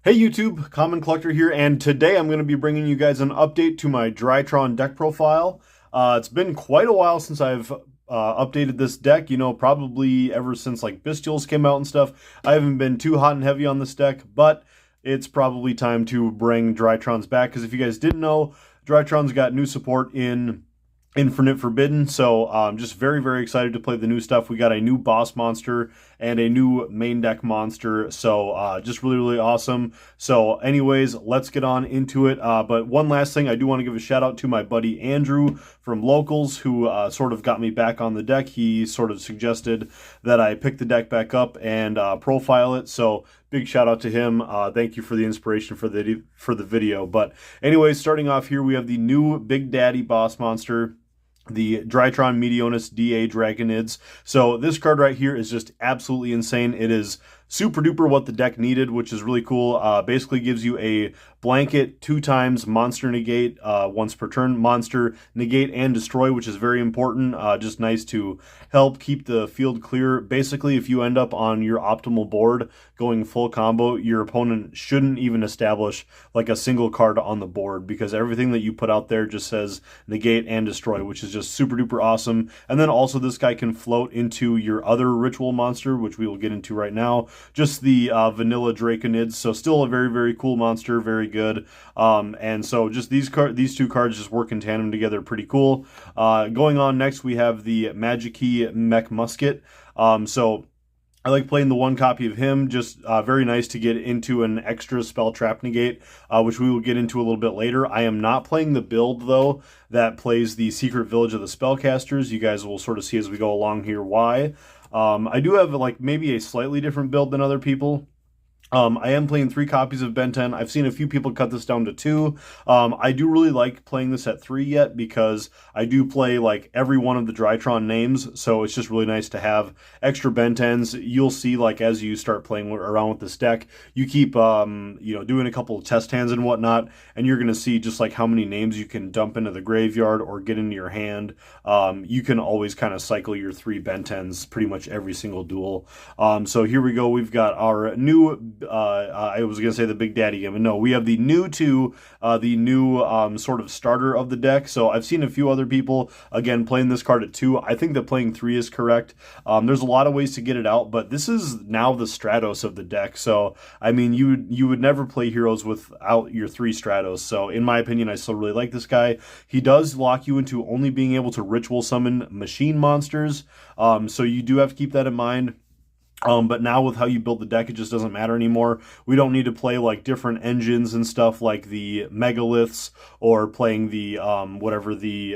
Hey YouTube, Common Collector here, and today I'm going to be bringing you guys an update to my Drtyron deck profile. It's been quite a while since I've updated this deck, probably ever since like Bestials came out and stuff. I haven't been too hot and heavy on this deck, but it's probably time to bring Drtyron's back, because if you guys didn't know, Drtyron's got new support in Infinite Forbidden, so I'm just very, very excited to play the new stuff. We got a new boss monster and a new main deck monster, so just really, really awesome. So anyways, let's get on into it. But one last thing, I do want to give a shout out to my buddy Andrew from Locals, who sort of got me back on the deck. He sort of suggested that I pick the deck back up and profile it, so big shout out to him. Thank you for the inspiration for the video. But anyways, starting off here, we have the new Big Daddy boss monster, the Drtyron Meteonis DA Dragonids. So this card right here is just absolutely insane. It is super duper what the deck needed, which is really cool. Basically gives you a blanket 2 times monster negate, once per turn, monster negate and destroy, which is very important. Just nice to help keep the field clear. Basically, if you end up on your optimal board going full combo, your opponent shouldn't even establish like a single card on the board, because everything that you put out there just says negate and destroy, which is just super duper awesome. And then also this guy can float into your other ritual monster, which we will get into right now. Just the vanilla Draconids, so still a very, very cool monster, very good. And so just these two cards just work in tandem together, pretty cool. Going on next, we have the Magic-Key Mech Musket. So I like playing the one copy of him, just very nice to get into an extra spell trap negate, which we will get into a little bit later. I am not playing the build, though, that plays the Secret Village of the Spellcasters. You guys will sort of see as we go along here why. I do have like maybe a slightly different build than other people. I am playing 3 copies of Ben 10. I've seen a few people cut this down to 2. I do really like playing this at 3 yet, because I do play like every one of the Drtyron names, so it's just really nice to have extra Ben 10s. You'll see, like, as you start playing around with this deck, you keep doing a couple of test hands and whatnot, and you're going to see just like how many names you can dump into the graveyard or get into your hand. You can always kind of cycle your 3 Ben 10s pretty much every single duel. So here we go. We've got our new I was going to say the Big Daddy game, but no, we have the new 2, the new sort of starter of the deck. So I've seen a few other people, again, playing this card at 2. I think that playing 3 is correct. There's a lot of ways to get it out, but this is now the Stratos of the deck. So, I mean, you would never play heroes without your 3 Stratos. So, in my opinion, I still really like this guy. He does lock you into only being able to ritual summon machine monsters. So you do have to keep that in mind. But now with how you build the deck, it just doesn't matter anymore. We don't need to play like different engines and stuff like the Megaliths, or playing the whatever the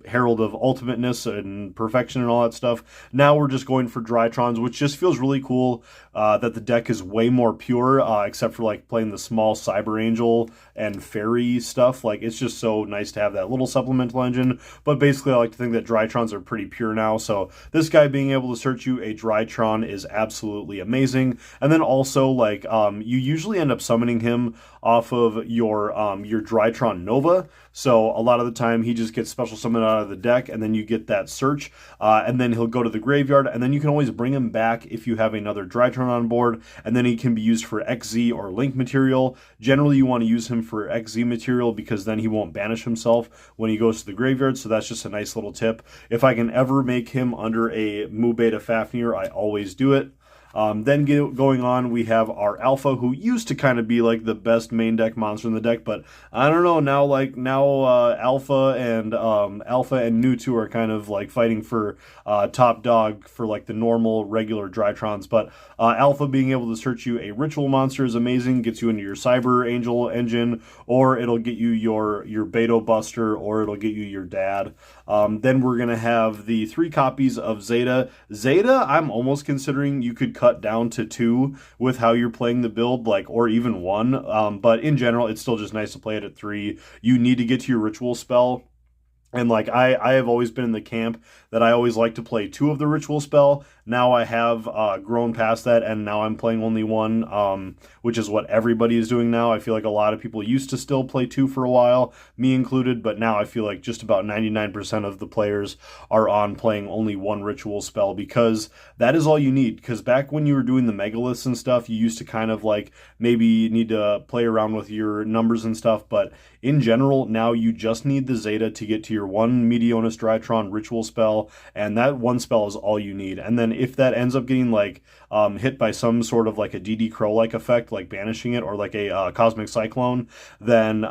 Herald of Ultimateness and Perfection and all that stuff. Now we're just going for Drtyron's, which just feels really cool. That the deck is way more pure, except for like playing the small Cyber Angel and Fairy stuff. Like, it's just so nice to have that little supplemental engine. But basically, I like to think that Drtyron's are pretty pure now. So this guy being able to search you a Drtyron is absolutely amazing. And then also, like, you usually end up summoning him off of your Drtyron Nova. So a lot of the time he just gets special summon out of the deck, and then you get that search, and then he'll go to the graveyard, and then you can always bring him back if you have another Drtyron on board, and then he can be used for XZ or Link material. Generally, you want to use him for XZ material, because then he won't banish himself when he goes to the graveyard, so that's just a nice little tip. If I can ever make him under a Mu Beta Fafnir, I always do it. Then going on, we have our Alpha, who used to kind of be like the best main deck monster in the deck, but I don't know, now Alpha and Mewtwo are kind of like fighting for top dog for like the normal regular Drytrons. But Alpha being able to search you a ritual monster is amazing, gets you into your Cyber Angel engine, or it'll get you your Beto Buster, or it'll get you your dad. Then we're gonna have the 3 copies of Zeta. Zeta, I'm almost considering you could cut down to 2 with how you're playing the build, like, or even 1. But in general, it's still just nice to play it at 3. You need to get to your ritual spell. And like I have always been in the camp that I always like to play 2 of the ritual spell, Now I have grown past that, and now I'm playing only one, which is what everybody is doing now. I feel like a lot of people used to still play two for a while, me included, but now I feel like just about 99% of the players are on playing only one ritual spell, because that is all you need. Because back when you were doing the megaliths and stuff, you used to kind of like maybe need to play around with your numbers and stuff, but in general, now you just need the Zeta to get to your one Meteonis Drtyron ritual spell, and that one spell is all you need. And then if that ends up getting like hit by some sort of like a DD Crow-like effect, like banishing it, or like a Cosmic Cyclone, then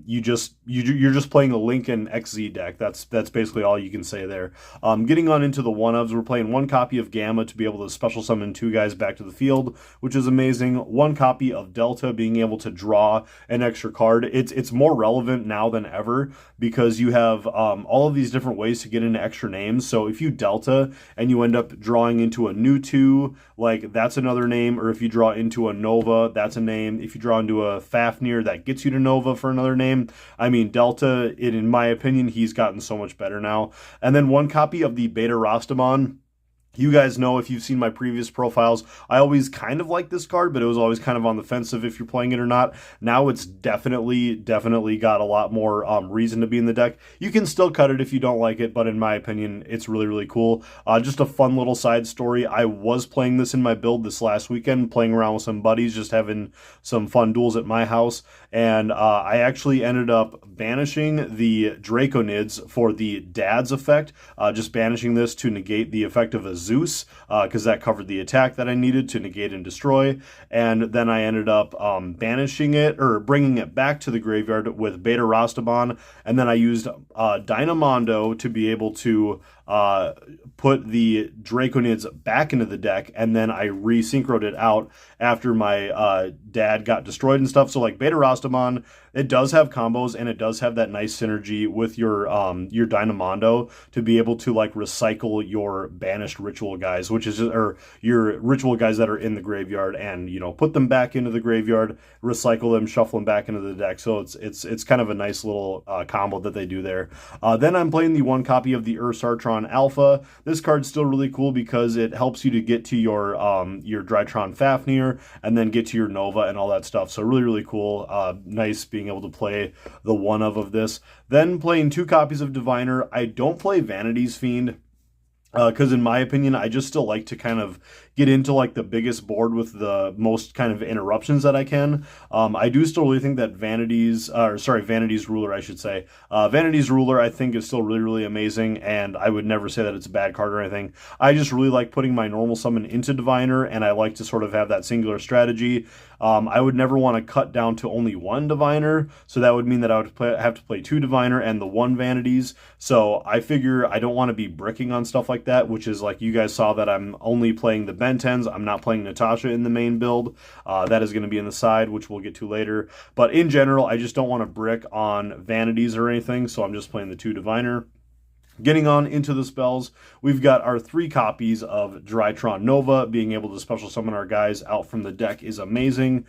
you're just playing a Link and XZ deck. That's basically all you can say there. Getting on into the one-ofs, we're playing one copy of Gamma to be able to special summon two guys back to the field, which is amazing. One copy of Delta, being able to draw an extra card. It's more relevant now than ever, because you have all of these different ways to get into extra names. So if you Delta and you end up drawing into a new 2, like that's another name, or if you draw into a Nova, that's a name. If you draw into a Fafnir, that gets you to Nova for another name. I mean, Delta, in my opinion, he's gotten so much better now. And then one copy of the Beta Rastamon. You guys know, if you've seen my previous profiles, I always kind of liked this card, but it was always kind of on the fence of if you're playing it or not. Now it's definitely got a lot more reason to be in the deck. You can still cut it if you don't like it, but in my opinion, it's really, really cool. Just a fun little side story. I was playing this in my build this last weekend, playing around with some buddies, just having some fun duels at my house, and I actually ended up banishing the Draconids for the Dad's effect, just banishing this to negate the effect of a Zeus, because that covered the attack that I needed to negate and destroy. And then I ended up banishing it, or bringing it back to the graveyard with Beta Rastamon, and then I used Dynamondo to be able to put the Draconids back into the deck, and then I resynchroed it out after my dad got destroyed and stuff. So like Beta Rastamon, it does have combos, and it does have that nice synergy with your Dynamondo to be able to like recycle your banished ritual guys, which is or your ritual guys that are in the graveyard, and put them back into the graveyard, recycle them, shuffle them back into the deck. So it's kind of a nice little combo that they do there. Then I'm playing the one copy of the Ursartron Alpha. This card's still really cool because it helps you to get to your Drtyron Fafnir, and then get to your Nova and all that stuff. So really, really cool. Nice being able to play the one of this. Then playing two copies of Diviner. I don't play Vanity's Fiend, because in my opinion, I just still like to kind of get into like the biggest board with the most kind of interruptions that I can. I do still really think that Vanity's Ruler, I should say. Vanity's Ruler, I think, is still really, really amazing, and I would never say that it's a bad card or anything. I just really like putting my normal summon into Diviner, and I like to sort of have that singular strategy. I would never want to cut down to only one Diviner, so that would mean that I would have to play two Diviner and the one Vanities. So I figure I don't want to be bricking on stuff like that, which is like you guys saw that I'm only playing the Ben 10s. I'm not playing Natasha in the main build. That is going to be in the side, which we'll get to later. But in general, I just don't want to brick on Vanities or anything, so I'm just playing the two Diviner. Getting on into the spells, we've got our 3 copies of Drtyron Nova. Being able to special summon our guys out from the deck is amazing.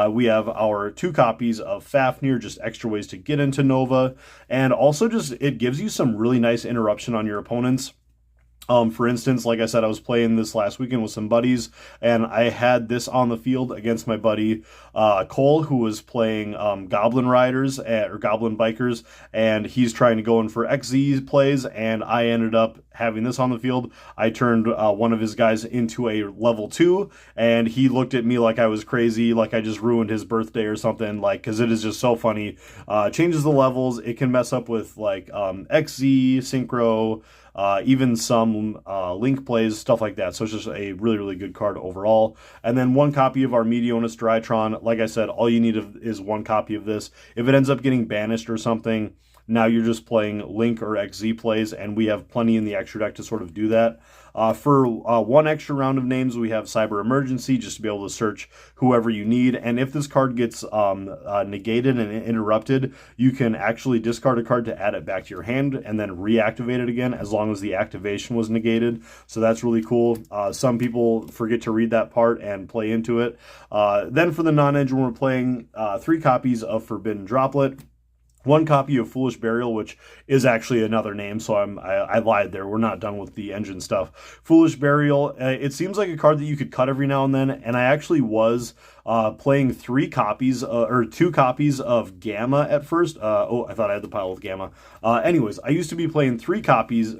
We have our 2 copies of Fafnir, just extra ways to get into Nova. And also just, it gives you some really nice interruption on your opponents. For instance, like I said, I was playing this last weekend with some buddies, and I had this on the field against my buddy Cole, who was playing Goblin Riders or Goblin Bikers, and he's trying to go in for XZ plays, and I ended up having this on the field. I turned one of his guys into a level 2, and he looked at me like I was crazy, like I just ruined his birthday or something, like, because it is just so funny. Changes the levels. It can mess up with like XZ, Synchro, even some link plays, stuff like that. So it's just a really, really good card overall. And then 1 copy of our Meteonis Drtyron. Like I said, all you need is 1 copy of this. If it ends up getting banished or something, now you're just playing Link or XZ plays, and we have plenty in the extra deck to sort of do that. For 1 extra round of names, we have Cyber Emergency, just to be able to search whoever you need. And if this card gets negated and interrupted, you can actually discard a card to add it back to your hand and then reactivate it again, as long as the activation was negated. So that's really cool. Some people forget to read that part and play into it. Then for the non-engine, we're playing 3 copies of Forbidden Droplet. one copy of Foolish Burial, which is actually another name, so I lied there. We're not done with the engine stuff. Foolish Burial, it seems like a card that you could cut every now and then, and I actually was playing 2 copies of Gamma at first. Oh, I thought I had the pile with Gamma. Anyways, I used to be playing 2 copies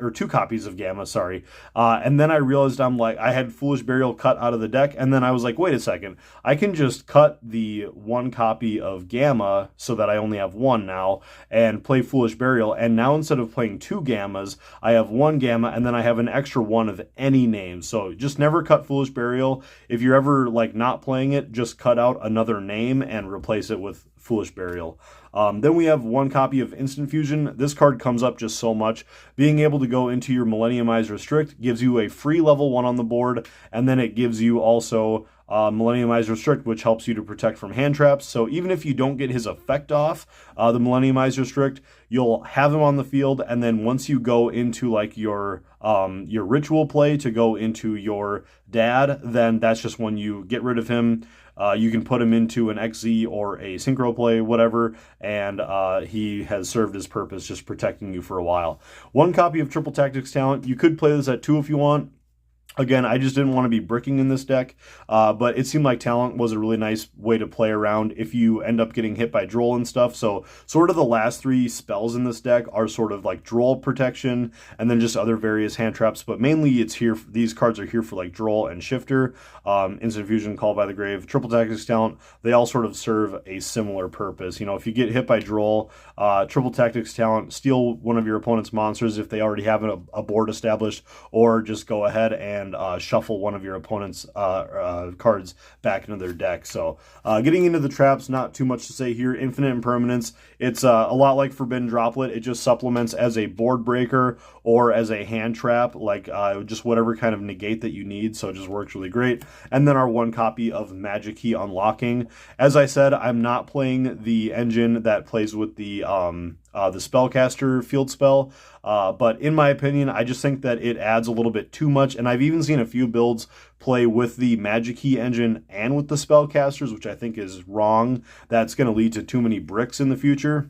of Gamma, sorry. And then I realized I had Foolish Burial cut out of the deck, and then I was like, wait a second, I can just cut the 1 copy of Gamma so that I only have 1 now, and play Foolish Burial, and now instead of playing 2 Gammas, I have 1 Gamma, and then I have an extra 1 of any name. So just never cut Foolish Burial. If you're ever like not playing it, just cut out another name and replace it with Foolish Burial. Then we have 1 copy of Instant Fusion. This card comes up just so much. Being able to go into your Millenniumize Restrict gives you a free level 1 on the board, and then it gives you also Millenniumize Restrict, which helps you to protect from hand traps. So even if you don't get his effect off, the Millenniumize Restrict, you'll have him on the field, and then once you go into like your ritual play to go into your dad, then that's just when you get rid of him. You can put him into an XZ or a synchro play, whatever, and he has served his purpose, just protecting you for a while. 1 copy of Triple Tactics Talent. You could play this at 2 if you want. Again, I just didn't want to be bricking in this deck, but it seemed like Talent was a really nice way to play around if you end up getting hit by Droll and stuff. So sort of the last 3 spells in this deck are sort of like Droll protection and then just other various hand traps, but mainly it's here. These cards are here for like Droll and Shifter, Instant Fusion, Call by the Grave, Triple Tactics Talent. They all sort of serve a similar purpose. You know, if you get hit by Droll, Triple Tactics Talent, steal one of your opponent's monsters if they already have a board established, or just go ahead and shuffle one of your opponent's cards back into their deck. So getting into the traps, not too much to say here. Infinite Impermanence, it's a lot like Forbidden Droplet. It just supplements as a board breaker or as a hand trap, like just whatever kind of negate that you need, so it just works really great. And then our 1 copy of Magic Key Unlocking. As I said, I'm not playing the engine that plays with the Spellcaster field spell, but in my opinion, I just think that it adds a little bit too much, and I've even seen a few builds play with the Magic Key engine and with the Spellcasters, which I think is wrong. That's going to lead to too many bricks in the future.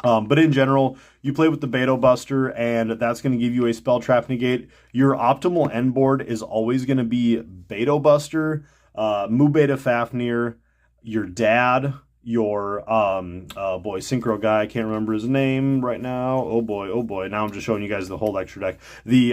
But in general, you play with the Beto Buster, and that's going to give you a Spell Trap Negate. Your optimal end board is always going to be Beto Buster, Mu Beta Fafnir, your dad, your synchro guy, I can't remember his name right now. Oh boy, now I'm just showing you guys the whole extra deck. The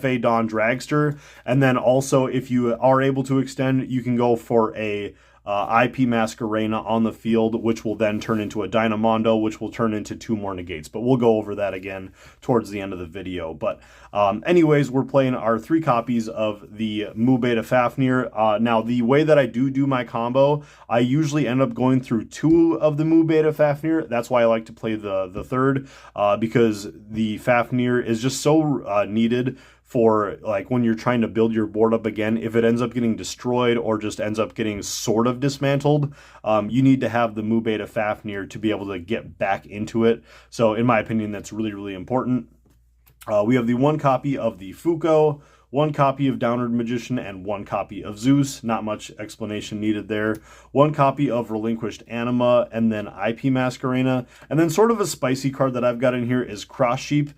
FA Dawn Dragster, and then also if you are able to extend, you can go for a IP Masquerena on the field, which will then turn into a Dynamondo, which will turn into 2 more negates. But we'll go over that again towards the end of the video. But anyways, we're playing our 3 copies of the Mu Beta Fafnir. Now, the way that I do my combo, I usually end up going through 2 of the Mu Beta Fafnir. That's why I like to play the third, because the Fafnir is just so needed for like when you're trying to build your board up again. If it ends up getting destroyed or just ends up getting sort of dismantled, you need to have the Mu Beta Fafnir to be able to get back into it. So in my opinion, that's really, really important. We have the 1 copy of the Fuko, 1 copy of Downward Magician, and 1 copy of Zeus. Not much explanation needed there. 1 copy of Relinquished Anima, and then IP Masquerena. And then sort of a spicy card that I've got in here is Cross Sheep.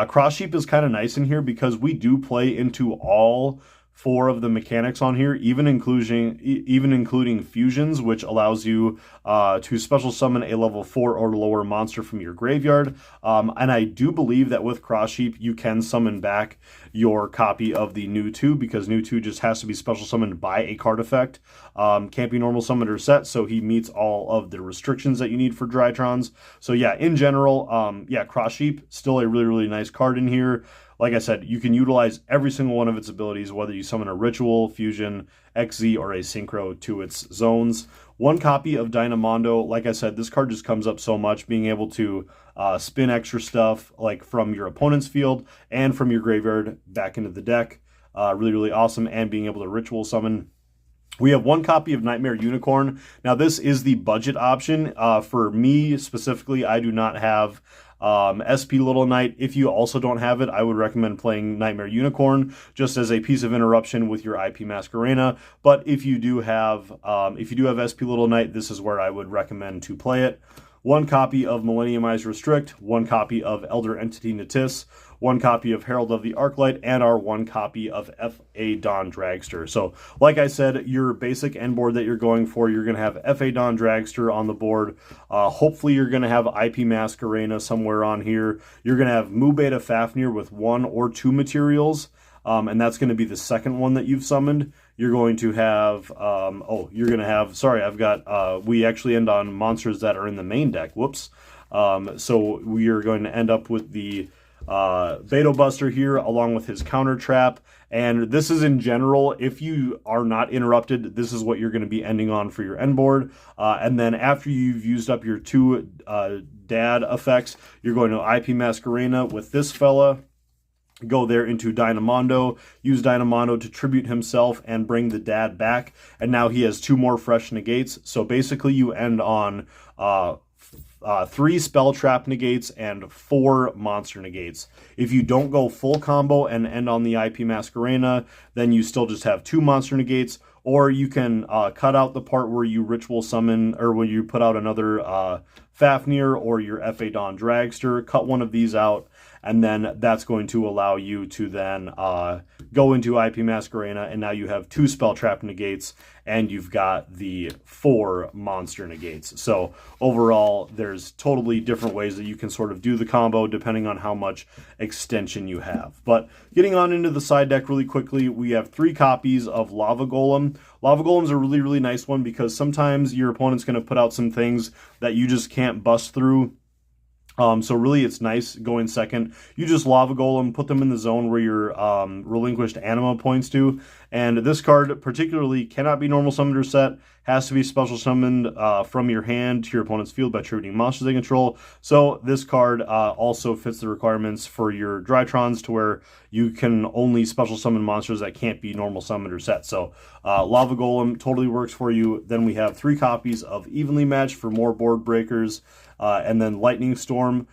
Cross Sheep is kind of nice in here because we do play into all 4 of the mechanics on here, even including fusions, which allows you to special summon a level 4 or lower monster from your graveyard. And I do believe that with Cross Sheep, you can summon back your copy of the New 2, because New 2 just has to be special summoned by a card effect. Can't be normal summoned or set, so he meets all of the restrictions that you need for Drtytrons. So yeah, in general, yeah, Cross Sheep, still a really, really nice card in here. Like I said, you can utilize every single one of its abilities, whether you summon a Ritual, Fusion, XZ, or a Synchro to its zones. 1 copy of Dynamondo. Like I said, this card just comes up so much, being able to spin extra stuff like from your opponent's field and from your graveyard back into the deck. Really, really awesome, and being able to Ritual summon. We have 1 copy of Nightmare Unicorn. Now, this is the budget option. For me specifically, I do not have SP Little Knight. If you also don't have it, I would recommend playing Nightmare Unicorn just as a piece of interruption with your IP Masquerena. But if you do have SP Little Knight, this is where I would recommend to play it. 1 copy of Millenniumized Restrict, 1 copy of Elder Entity Natis, 1 copy of Herald of the Arclight, and our 1 copy of F.A. Dawn Dragster. So, like I said, your basic end board that you're going for, you're going to have F.A. Dawn Dragster on the board. Hopefully, you're going to have IP Masquerena somewhere on here. You're going to have Mu Beta Fafnir with 1 or 2 materials, and that's going to be the second one that you've summoned. You're going to have, we actually end on monsters that are in the main deck. Whoops. So we are going to end up with the Beto Buster here, along with his counter trap. And this is in general, if you are not interrupted, this is what you're going to be ending on for your end board. And then after you've used up your 2 dad effects, you're going to IP Masquerena with this fella. Go there into Dynamondo, use Dynamondo to tribute himself and bring the dad back. And now he has 2 more fresh negates. So basically you end on 3 spell trap negates and 4 monster negates. If you don't go full combo and end on the IP Masquerena, then you still just have 2 monster negates, or you can cut out the part where you ritual summon, or when you put out another Fafnir or your F.A. Dawn Dragster, cut one of these out, and then that's going to allow you to then go into IP Masquerena, and now you have 2 spell trap negates, and you've got the 4 monster negates. So overall, there's totally different ways that you can sort of do the combo depending on how much extension you have. But getting on into the side deck really quickly, we have 3 copies of Lava Golem. Lava Golem's a really, really nice one because sometimes your opponent's going to put out some things that you just can't bust through. So really, it's nice going second. You just Lava Golem, put them in the zone where your relinquished anima points to. And this card particularly cannot be normal summoned or set. Has to be special summoned from your hand to your opponent's field by tributing monsters they control. So this card also fits the requirements for your Drtytrons to where you can only special summon monsters that can't be normal summoned or set. So Lava Golem totally works for you. Then we have 3 copies of Evenly Matched for more board breakers. And then Lightning Storm.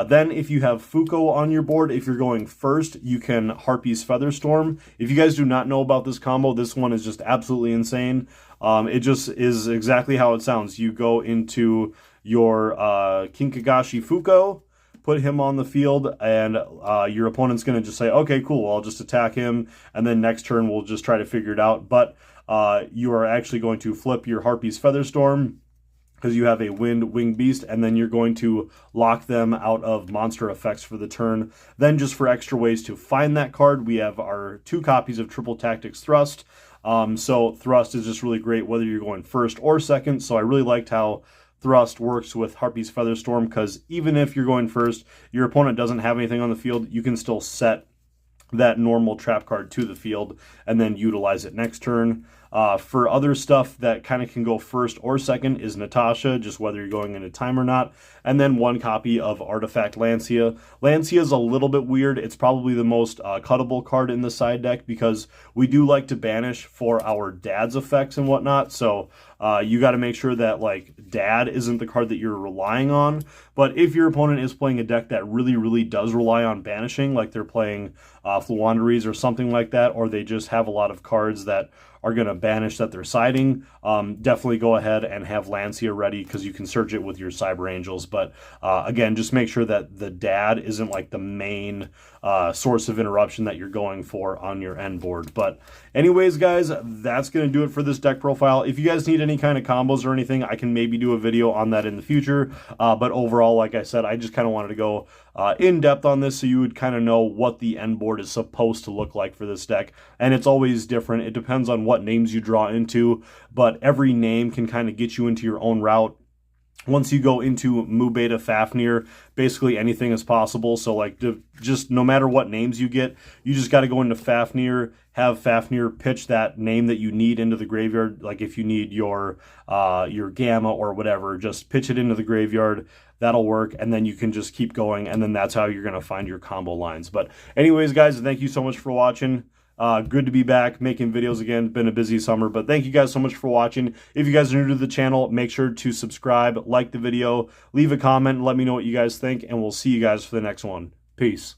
Then if you have Fuko on your board, if you're going first, you can Harpy's Featherstorm. If you guys do not know about this combo, this one is just absolutely insane. It just is exactly how it sounds. You go into your Kinkagashi Fuko, put him on the field, and your opponent's going to just say, okay, cool, I'll just attack him, and then next turn we'll just try to figure it out. But you are actually going to flip your Harpy's Featherstorm, because you have a Winged Beast, and then you're going to lock them out of monster effects for the turn. Then just for extra ways to find that card, we have our 2 copies of Triple Tactics Thrust. So Thrust is just really great whether you're going first or second, so I really liked how Thrust works with Harpy's Featherstorm, because even if you're going first, your opponent doesn't have anything on the field, you can still set that normal trap card to the field and then utilize it next turn. For other stuff that kind of can go first or second is Natasha, just whether you're going into time or not. And then 1 copy of Artifact Lancia. Lancia is a little bit weird. It's probably the most cuttable card in the side deck because we do like to banish for our dad's effects and whatnot. So you got to make sure that like dad isn't the card that you're relying on. But if your opponent is playing a deck that really, really does rely on banishing, like they're playing Fluanderies or something like that, or they just have a lot of cards that are going to banish that they're siding, definitely go ahead and have Lancia ready because you can search it with your Cyber Angels. But again, just make sure that the dad isn't like the main source of interruption that you're going for on your end board. But anyways, guys, that's going to do it for this deck profile. If you guys need any kind of combos or anything, I can maybe do a video on that in the future. But overall, like I said, I just kind of wanted to go in depth on this so you would kind of know what the end board is supposed to look like for this deck. And it's always different. It depends on what names you draw into, but every name can kind of get you into your own route. Once you go into Mu Beta Fafnir, basically anything is possible. So like just no matter what names you get, you just got to go into Fafnir, have Fafnir pitch that name that you need into the graveyard. Like if you need your Gamma or whatever, just pitch it into the graveyard. That'll work, and then you can just keep going, and then that's how you're going to find your combo lines. But anyways, guys, thank you so much for watching. Good to be back making videos again. Been a busy summer, but thank you guys so much for watching. If you guys are new to the channel, make sure to subscribe, like the video, leave a comment, and let me know what you guys think, and we'll see you guys for the next one. Peace.